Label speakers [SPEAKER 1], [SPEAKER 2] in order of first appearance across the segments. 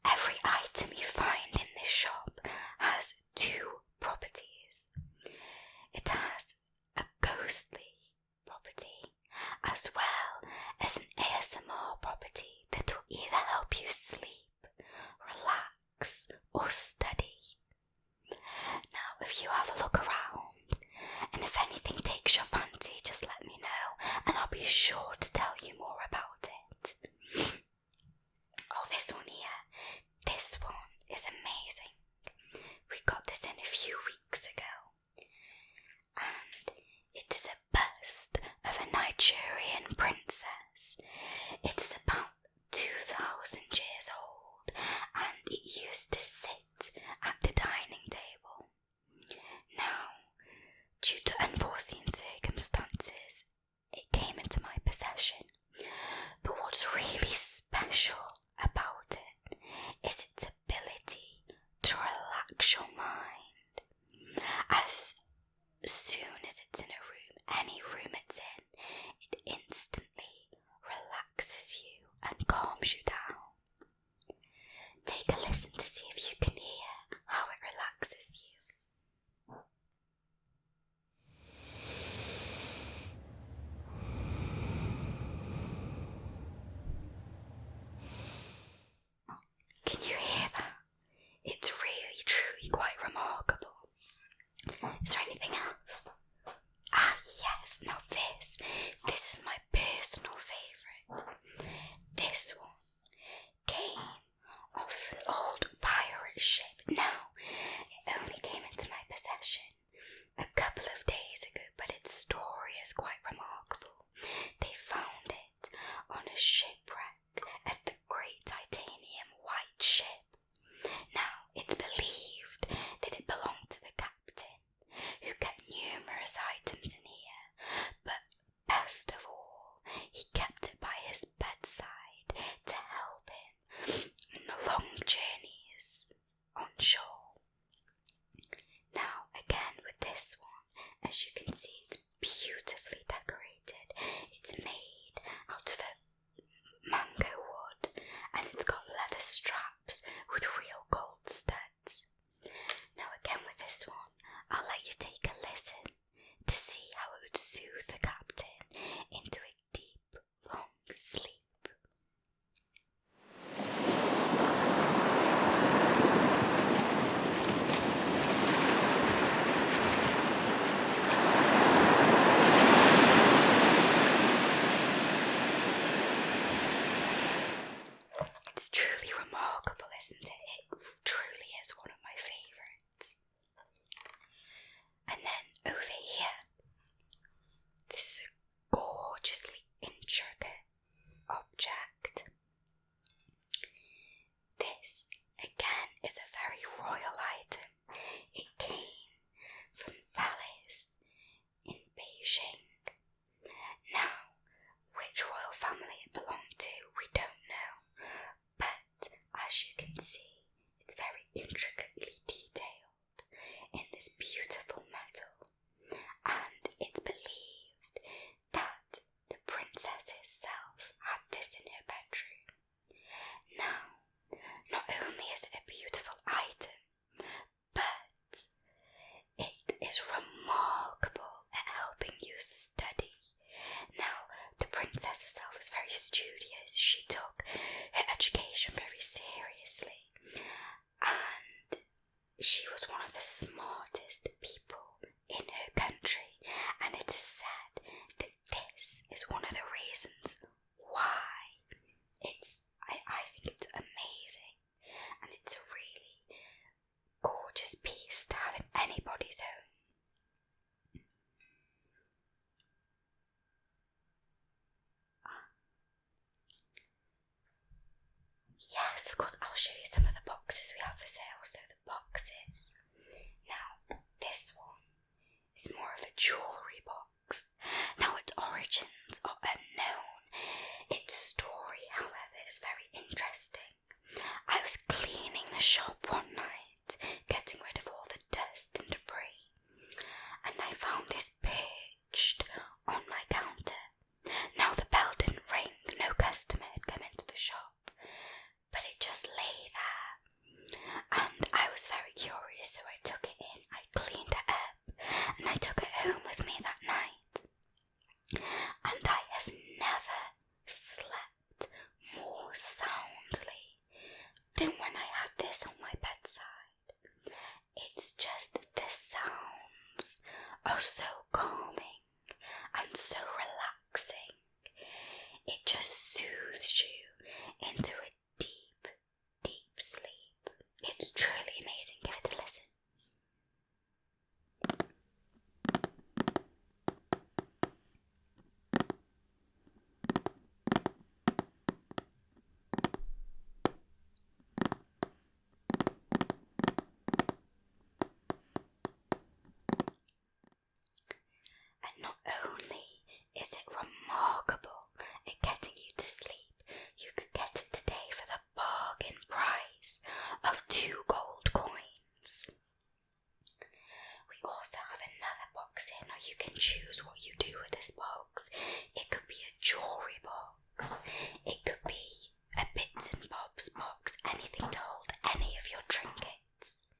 [SPEAKER 1] Every item you find in this shop has two properties. It has a ghostly property as well as an ASMR property that will either help you sleep, relax, or study. Now, if you have a look around, and if anything takes your fancy, just let me know, and I'll be sure to tell you more about it. Oh, this one here. This one is amazing. We got this in a few weeks ago. And it is a bust of a Nigerian princess. It is about 2,000 years old, and it used to sit at the dining table. Now, due to unforeseen circumstances, it came into my possession. But what's really special about it is its ability to relax your mind. As soon as it's in a room, any room it's in, it instantly relaxes you and calms you down. Take a listen to see if you can hear how it relaxes you. Can you hear that? It's really, truly quite remarkable. Is there anything else? Ah, yes, now this is my personal favourite. This one came off an old pirate ship. Now, it only came into my possession a couple of days ago, but its story is quite remarkable. They found it on a shipwreck of the Great Titanium White Ship. Now, it's believed that it belonged to the captain, who kept numerous items in here, but best of all, he kept it by his bedside to help him on the long journeys on shore. Now, again with this one, as you can see, it's beautifully decorated. It's made out of a mango wood, and it's got leather straps with real gold studs. Now, again with this one, I'll let you take a listen to see how it would soothe the captain into a deep, long sleep. It's truly remarkable, isn't it? It truly is one of my favourites. And then over here, this is a gorgeously intricate object. This, again, is a very royal item. It came from Palace in Beijing. Now, which royal family it belonged to, we don't know. But, as you can see, it's very intricately detailed in this beautiful metal. And it's believed that the princess herself had this in her bedroom. Now, not only is it a beautiful item, but it is remarkable at helping you study. Now, the princess herself was very studious. She took her education very seriously, and she was one of the smartest people in her country, and it is said that this is one of the reasons why I think it's amazing, and it's a really gorgeous piece to have in anybody's home. Yes, of course, I'll show you some of the boxes we have for sale. So the boxes. Now, this one is more of a jewellery box. Now, its origins are unknown. Its story, however, is very interesting. I was cleaning the shop one night, getting rid of all the dust and debris, and I found this perched on my counter. Now, the bell didn't ring, no customer had come into the shop, but it it just lay there. And I was very curious, so I took it in, I cleaned it up, and I took it home with me that night. And I have never slept more soundly than when I had this on my bedside. It's just the sounds are so calming and so relaxing. It just soothes you into a deep, deep sleep. It's truly amazing. Give it a listen. And not only is it remarkable at getting you to sleep, you could get it today for the bargain price of 2 gold coins. We also have another box in, or you can choose what you do with this box. It could be a jewellery box, it could be a bits and bobs box, anything to hold any of your trinkets.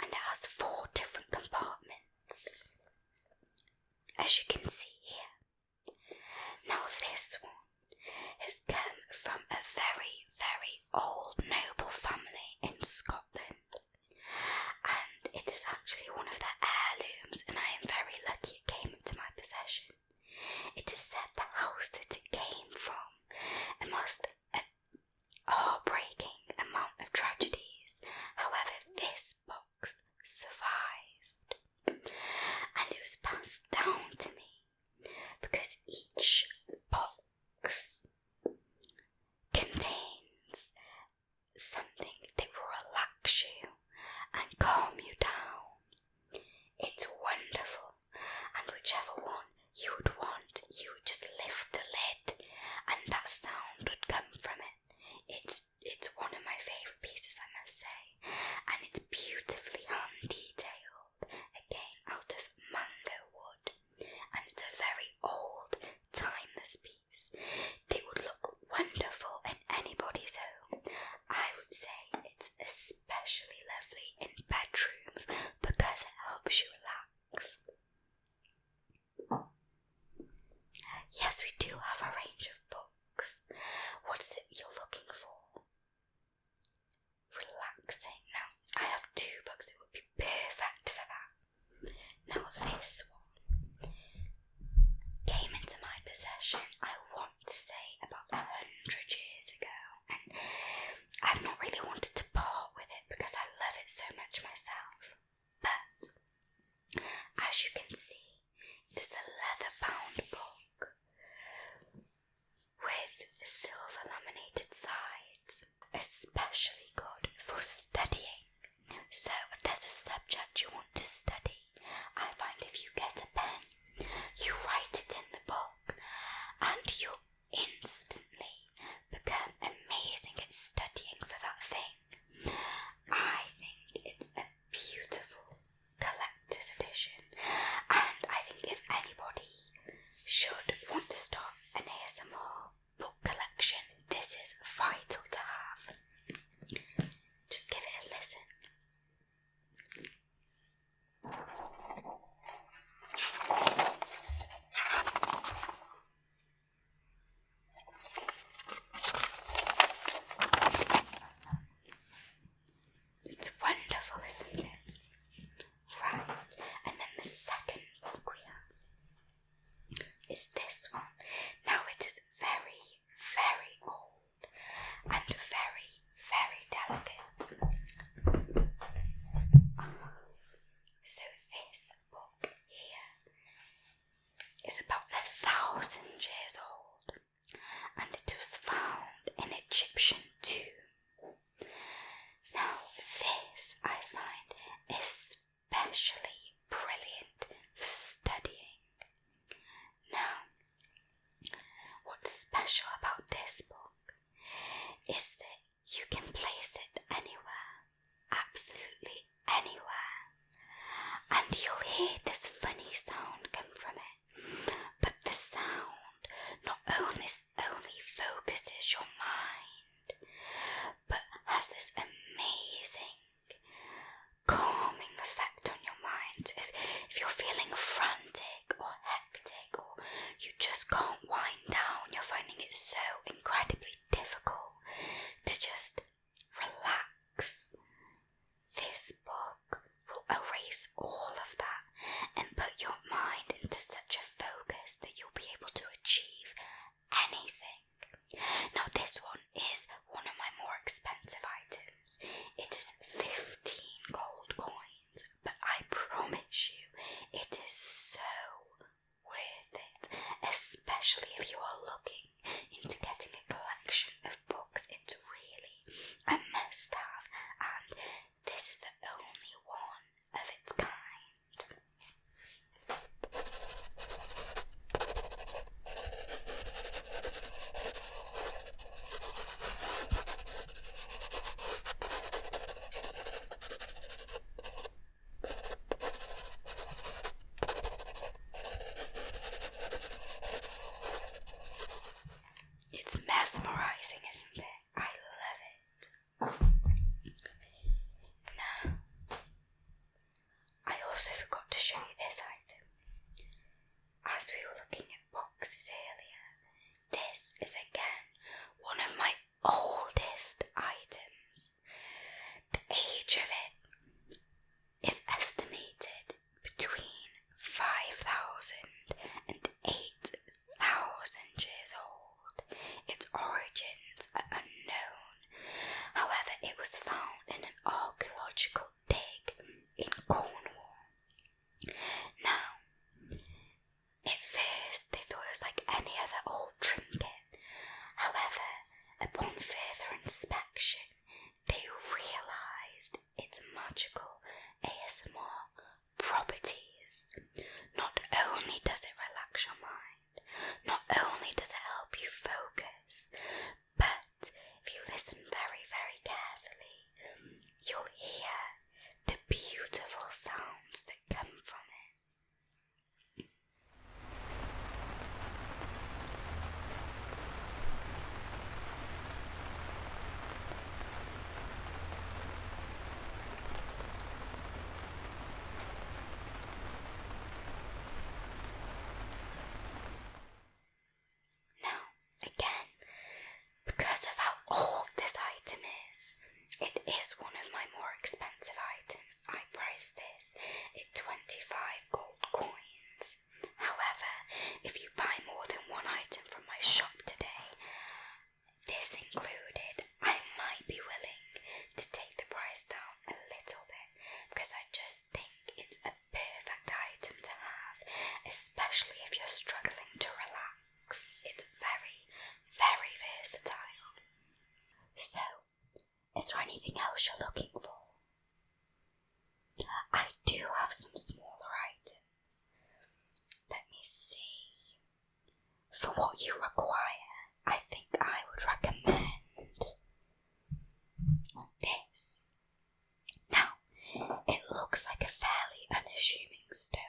[SPEAKER 1] And it has 4 different compartments, as you can see here. Now this one has come from a very, very old noble family in Scotland, and it is actually one of their heirlooms, and I am very lucky it came into my possession. It is said the house that it came from amassed a heartbreaking amount of tragedies. However, this box survived, and it was passed down to me because each box contains something that will relax you and calm you down. It's wonderful, and whichever one you would want, you would just lift the lid and that sound would come from it. It's one of my favourite pieces, I must say, and it's beautifully hand detailed, again out of mango wood, and it's a very old, timeless piece. They would look wonderful in anybody's home. I would say it's especially lovely in bedrooms because it helps you relax. Yes, we do have a range of books. What is it you're looking for? Relaxing. Now, I have 2 books that would be perfect for that. Now, this one came into my possession, I want to say, about 100 years ago, and I've not really wanted to part with it because I love it so much myself. But, as you can see, it is a leather-bound book with silver laminated sides, especially good for studying. So if there's a subject you want to study, I find if you get a pen, you write it in the book, and you'll instantly become amazing at studying for that thing. I think it's a beautiful collector's edition, and I think if anybody should want to start an ASMR book collection, this is vital to have. Just give it a listen. It's wonderful, isn't it? Right, and then the second book we have is this one. Now it is very, very old and very, very delicate. So this book here is about 1,000 years old, and it was found in Egyptian tomb. Now this I find especially brilliant for studying. Now, what's special about this book is that you can place it anywhere, absolutely anywhere, and you'll hear this funny sound come from it. But the sound not only focuses your mind, but connection, they realised its magical ASMR properties. Not only does it relax your mind, not only does it help you focus, but if you listen very, very carefully, you'll hear the beautiful sounds that come from it. Again, because of how old this item is, it is one of my more expensive items. I priced this at 25 gold coins. However, if you buy more than one item from my shop today, this included, I might be willing to take the price down a little bit, because I just think it's a perfect item to have, especially if you're struggling to relax. It's very, very versatile. So, is there anything else you're looking for? I do have some smaller items. Let me see. For what you require, I think I would recommend this. Now, it looks like a fairly unassuming stone,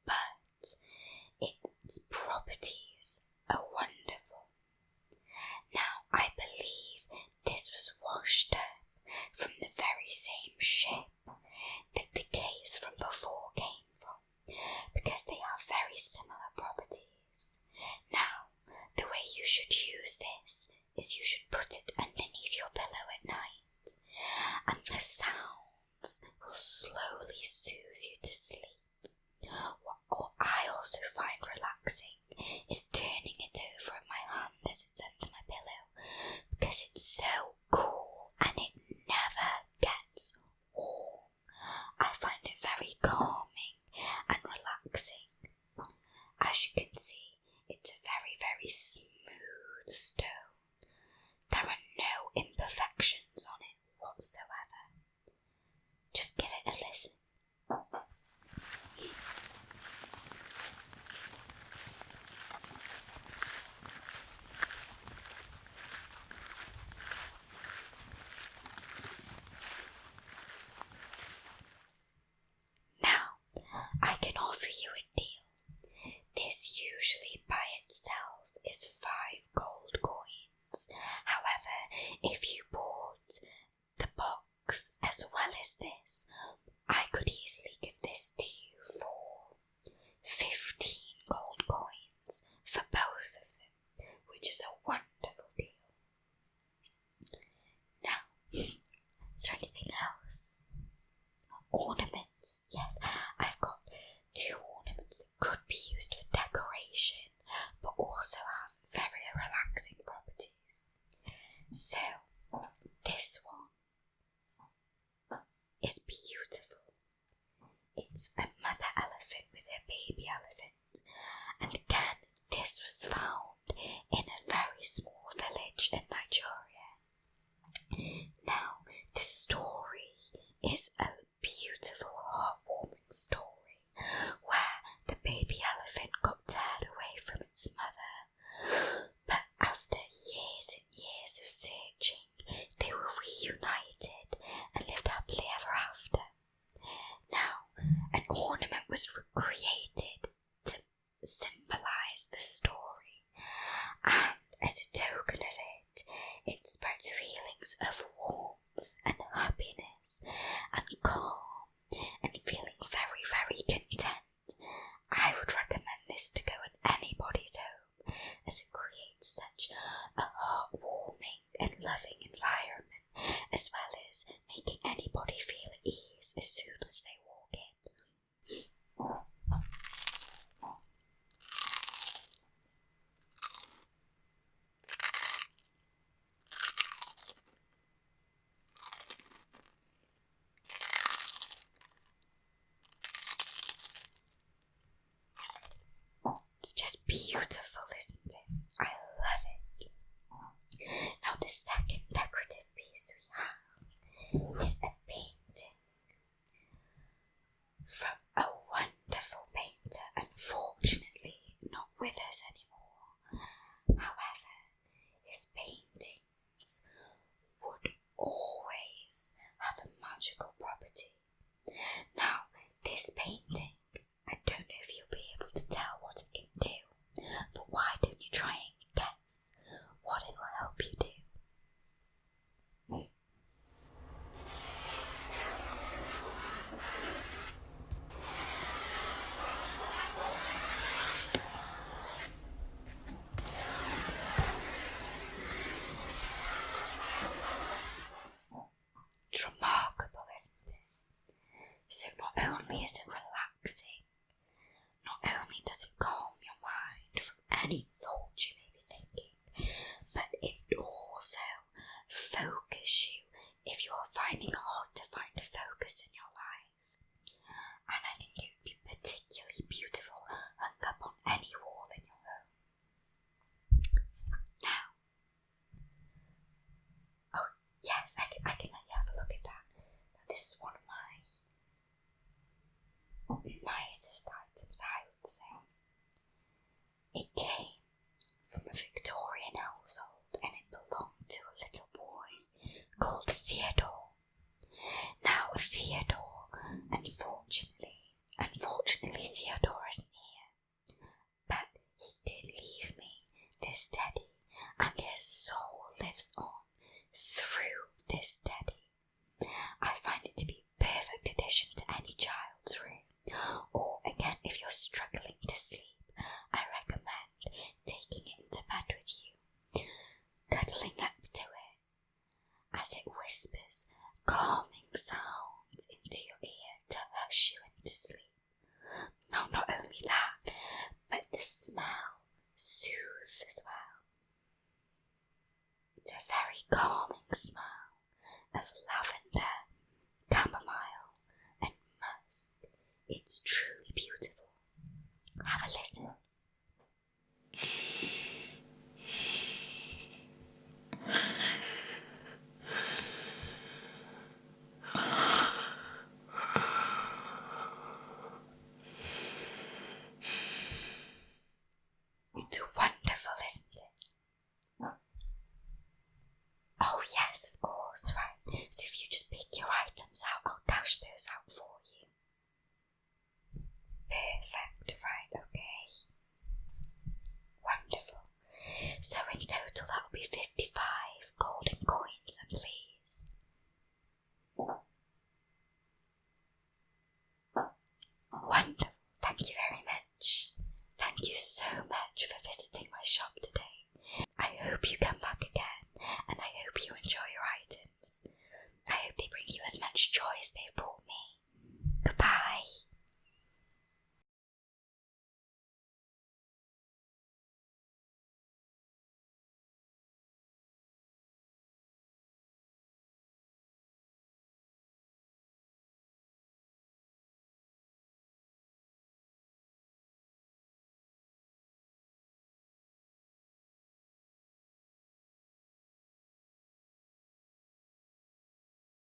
[SPEAKER 1] but its properties are wonderful. Now, I believe this was washed up from the very same ship that the case from before came from, because they have very similar properties. Now, the way you should use this is you should put it underneath your pillow at night, and the sounds will slowly soothe you to sleep. What I also find relaxing is turning it over in my hand as it's under my pillow, because it's so cool and it never gets warm. I find it very calming and relaxing. As you can see, it's a very, very smooth stone. There are no imperfections on it whatsoever. Just give it a listen. I can offer you a deal. This usually by itself is 5 gold coins. However, if you bought the box as well as this, I could easily give this to you for 15 gold coins for both of them, which is a wonderful deal. Now, is there anything else? Ornaments, yes, I've got 2 ornaments that could be used for decoration, but also have very relaxing properties. So, this one is beautiful. It's a mother elephant with her baby elephant, and again, this was found in a very small village in Nigeria. Now, the story is a beautiful, heartwarming story where the baby elephant got teared away from its mother, but after years and years of searching, they were reunited and lived happily ever after. Now, an ornament was created to symbolise the story, and as a token of it, it spreads feelings of warmth and happiness and calm and feeling very, very content. I would recommend this to go in anybody's home, as it creates such a heartwarming and loving environment, as well as making anybody feel at ease as soon as they walk in. It's just beautiful, isn't it? I love it. Now the second decorative piece if you're finding it hard to find focus in your life. And I think it would be particularly beautiful hung up on any wall in your home. Now, oh yes, I can let you have a look at that. Now, this is one of my nicest items, I would say. It came from a Victorian household and it belonged to a little boy called Theodore. Now, Theodore, unfortunately Theodore isn't here, but he did leave me this teddy, and his soul lives on through this teddy. I find it to be a perfect addition to any child's room, or again, if you're struggling to sleep, I recommend taking it into bed with you, cuddling up to it as it whispers calming sounds into your ear to hush you into sleep. Now, not only that, but the smell soothes as well. It's a very calming smell of lavender, chamomile and musk. It's truly beautiful. Have a listen. It's wonderful, isn't it? Oh yes, of course, right. So if you just pick your items out, I'll dash those out for you. Perfect, right, okay. Wonderful. So in total that'll be 55 golden coins, and please. Wonderful, thank you very much. Thank you so much for visiting my shop today. I hope you come back again, and I hope you enjoy your items. I hope they bring you as much joy as they've brought me. Goodbye.